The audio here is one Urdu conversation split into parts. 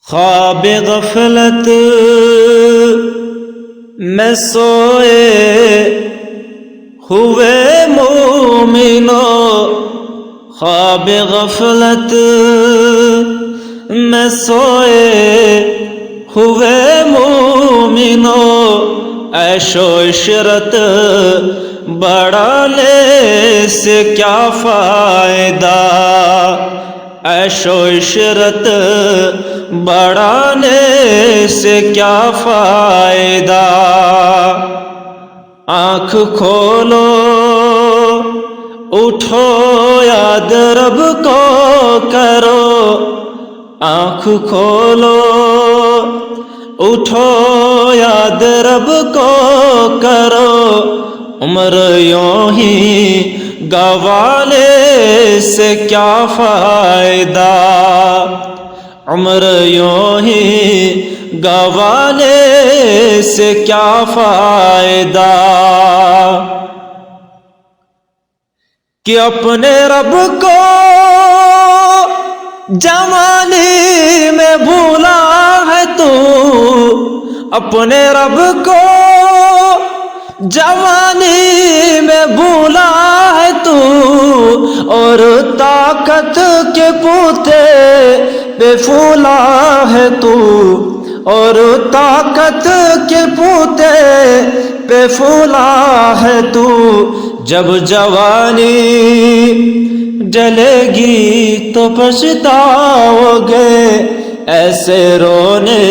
خواب غفلت میں سوئے ہوئے مومنو، خواب غفلت میں سوئے ہوئے مومنو، عیش و عشرت بڑھانے سے کیا فائدہ، عیش و عشرت بڑھانے سے کیا فائدہ، آنکھ کھولو اٹھو یاد رب کو کرو، آنکھ کھولو اٹھو یاد رب کو کرو، عمر یوں ہی گنوانے سے کیا فائدہ، عمر یوں ہی گنوانے سے کیا فائدہ، کہ اپنے رب کو جوانی میں بھولا ہے تو، اپنے رب کو جوانی میں بھولا ہے تو، اور طاقت کے پوتے پہ پھولا ہے تو، اور طاقت کے پوتے پہ پھولا ہے تو، جب جوانی جلے گی تو پچھتاؤ گے، ایسے رونے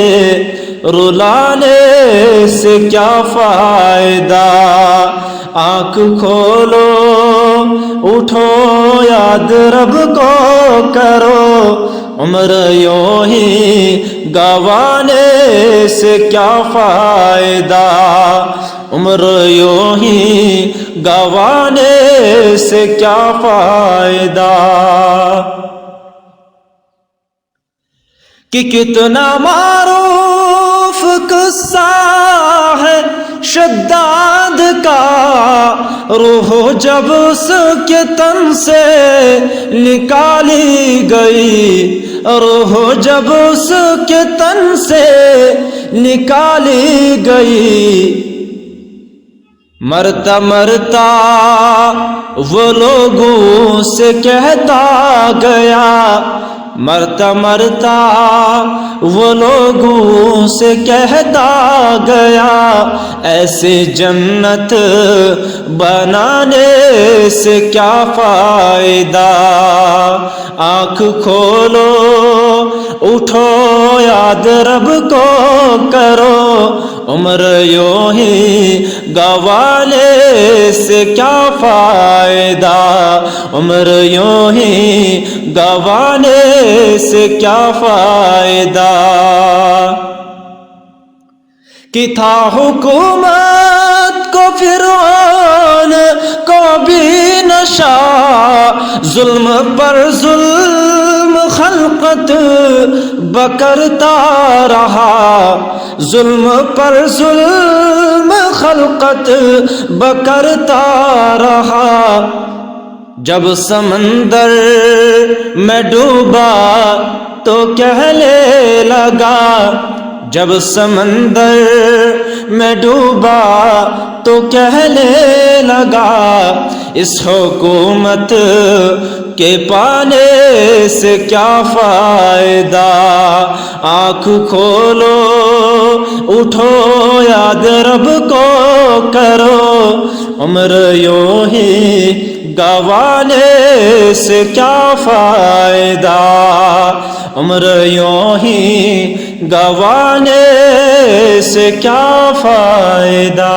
رلانے سے کیا فائدہ، آنکھ کھولو اٹھو یاد رب کو کرو، عمر یوں ہی گنوانے سے کیا فائدہ، عمر یوں ہی گنوانے سے کیا فائدہ، کہ کتنا معروف قصہ ہے شداد کا، روح جب اس کے تن سے نکالی گئی، روح جب اس کے تن سے نکالی گئی، مرتا مرتا وہ لوگوں سے کہتا گیا، مرتا مرتا وہ لوگوں سے کہتا گیا، ایسی جنت بنانے سے کیا فائدہ، آنکھ کھولو اٹھو یاد رب کو کرو، عمر یوں ہی گنوانے سے کیا فائدہ، عمر یوں ہی گنوانے سے کیا فائدہ، کہ تھا حکومت کو فرعون کو بھی نشہ، ظلم پر ظلم خلقت بکرتا رہا، ظلم پر ظلم خلقت بکرتا رہا، جب سمندر میں ڈوبا تو کہنے لگا، جب سمندر میں ڈوبا تو کہنے لگا، اس حکومت کے پانے سے کیا فائدہ، آنکھ کھولو اٹھو یاد رب کو کرو، عمر یوں ہی گنوانے سے کیا فائدہ، عمر یوں ہی گنوانے سے کیا فائدہ۔